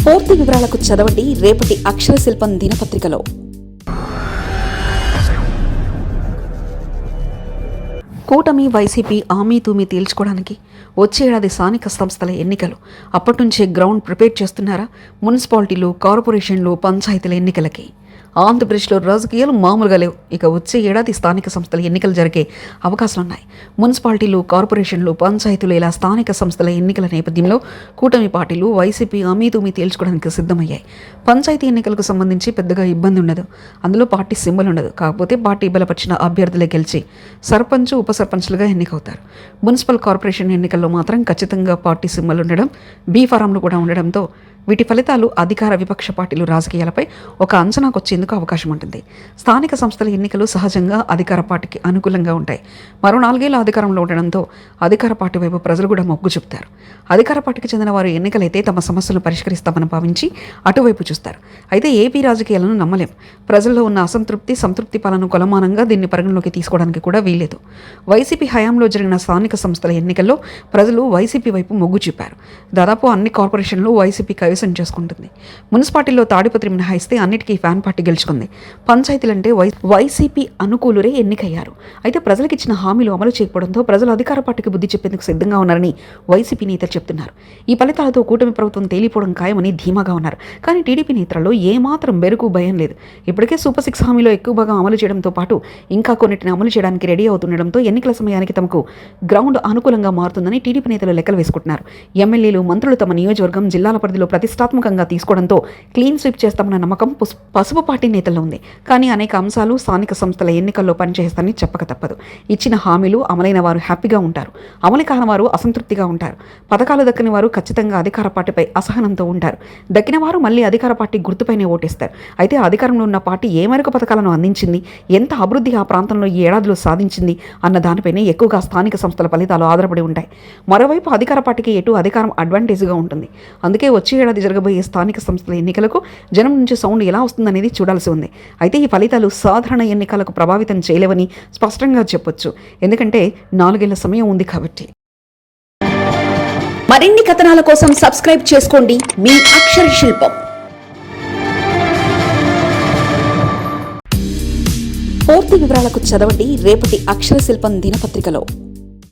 పూర్తి వివరాలకు చదవండి రేపటి అక్షర శిల్పం దినపత్రికలో. కూటమి వైసీపీ ఆమీ తేల్చుకోవడానికి వచ్చే ఏడాది స్థానిక సంస్థల ఎన్నికలు. అప్పటి నుంచే గ్రౌండ్ ప్రిపేర్ చేస్తున్నారా? మున్సిపాలిటీలు, కార్పొరేషన్లు, పంచాయతీల ఎన్నికలకి ఆంధ్రప్రదేశ్లో రాజకీయాలు మామూలుగా లేవు. ఇక వచ్చే ఏడాది స్థానిక సంస్థల ఎన్నికలు జరిగే అవకాశాలున్నాయి. మున్సిపాలిటీలు, కార్పొరేషన్లు, పంచాయతీలు ఇలా స్థానిక సంస్థల ఎన్నికల నేపథ్యంలో కూటమి పార్టీలు వైసీపీ ఆమీ తేల్చుకోవడానికి సిద్ధమయ్యాయి. పంచాయతీ ఎన్నికలకు సంబంధించి పెద్దగా ఇబ్బంది ఉండదు. అందులో పార్టీ సింబల్ ఉండదు. కాకపోతే పార్టీ బలపరిచిన అభ్యర్థులే గెలిచి సర్పంచ్, ఉప సర్పంచ్లుగా ఎన్నికవుతారు. మున్సిపల్ కార్పొరేషన్ ఎన్నికల్లో మాత్రం ఖచ్చితంగా పార్టీ సింబల్ ఉండడం, బీ ఫారంలు కూడా ఉండడంతో వీటి ఫలితాలు అధికార విపక్ష పార్టీలు రాజకీయాలపై ఒక అంచనాకు వచ్చేందుకు అవకాశం ఉంటుంది. స్థానిక సంస్థల ఎన్నికలు సహజంగా అధికార పార్టీకి అనుకూలంగా ఉంటాయి. మరో 4 ఏళ్ల అధికారంలో ఉండడంతో అధికార పార్టీ వైపు ప్రజలు కూడా మొగ్గు చూపుతారు. అధికార పార్టీకి చెందిన వారు ఎన్నికలైతే తమ సమస్యలు పరిష్కరిస్తామని భావించి అటువైపు చూస్తారు. అయితే ఏపీ రాజకీయాలను నమ్మలేం. ప్రజల్లో ఉన్న అసంతృప్తి, సంతృప్తి పాలన కొలమానంగా దీన్ని పరిగణలోకి తీసుకోవడానికి కూడా వీల్లేదు. వైసీపీ హయాంలో జరిగిన స్థానిక సంస్థల ఎన్నికల్లో ప్రజలు వైసీపీ వైపు మొగ్గు చూపారు. దాదాపు అన్ని కార్పొరేషన్లు వైసీపీ కైవసం చేసుకుంటుంది. మున్సిపాలిటీలో తాడిపత్రి మినహాయిస్తే అన్నిటికీ ఫ్యాన్ పార్టీ గెలుచుకుంది. పంచాయతీలంటే వైసీపీ అనుకూలురే ఎన్నికయ్యారు. అయితే ప్రజలకు ఇచ్చిన హామీలు అమలు చేయకపోవడంతో ప్రజలు అధికార పార్టీకి బుద్ధి చెప్పేందుకు సిద్ధంగా ఉన్నారని వైసీపీ నేతలు చెప్తున్నారు. ఈ ఫలితాలతో కూటమి ప్రభుత్వం తేలిపోవడం ఖాయమని ధీమాగా ఉన్నారు. కానీ టీడీపీ నేతలలో ఏమాత్రం బెరుకు భయం లేదు. ఇప్పటికే సూపర్ 6 హామీలో ఎక్కువ భాగం అమలు చేయడంతో పాటు ఇంకా కొన్నిటిని అమలు చేయడానికి రెడీ అవుతుండడంతో ఎన్నికల సమయానికి తమకు గ్రౌండ్ అనుకూలంగా మారుతుందని టీడీపీ నేతలు లెక్కలు వేసుకుంటున్నారు. ఎమ్మెల్యేలు, మంత్రులు తమ నియోజకవర్గం, జిల్లాల పరిధిలో ప్రతిష్టాత్మకంగా తీసుకోవడంతో క్లీన్ స్వీప్ చేస్తామన్న నమ్మకం పసుపు పార్టీ నేతల్లో ఉంది. కానీ అనేక అంశాలు స్థానిక సంస్థల ఎన్నికల్లో పనిచేస్తారని చెప్పక తప్పదు. ఇచ్చిన హామీలు అమలైన వారు హ్యాపీగా ఉంటారు. అమలు కాని వారు అసంతృప్తిగా ఉంటారు. పథకాలు దక్కని వారు ఖచ్చితంగా అధికార పార్టీపై అసహనంతో ఉంటారు. దక్కిన వారు మళ్ళీ అధికార పార్టీ గుర్తుపైనే ఓటేస్తారు. అయితే అధికారంలో ఉన్న పార్టీ ఏ మేరకు పథకాలను అందించింది, ఎంత అభివృద్ధి ఆ ప్రాంతంలో ఈ ఏడాదిలో సాధించింది అన్న దానిపైనే ఎక్కువగా స్థానిక సంస్థల ఫలితాలు ఆధారపడి ఉంటాయి. మరోవైపు అధికార పార్టీకి ఎటు అధికారం అడ్వాంటేజ్గా ఉంటుంది. అందుకే వచ్చే ఏడాది జరగబోయే స్థానిక సంస్థల ఎన్నికలకు జనం నుంచి సౌండ్ ఎలా వస్తుందనేది చూడాల్సి ఉంది. అయితే ఈ ఫలితాలు సాధారణ ఎన్నికలకు ప్రభావితం చేయలేవని స్పష్టంగా చెప్పొచ్చు. ఎందుకంటే 4 ఏళ్ల సమయం ఉంది కాబట్టి. మరిన్ని కథనాల కోసం సబ్స్క్రైబ్ చేసుకోండి మీ అక్షర శిల్పం. పూర్తి వివరాలకు చదవండి రేపటి అక్షర శిల్పం దినపత్రికలో.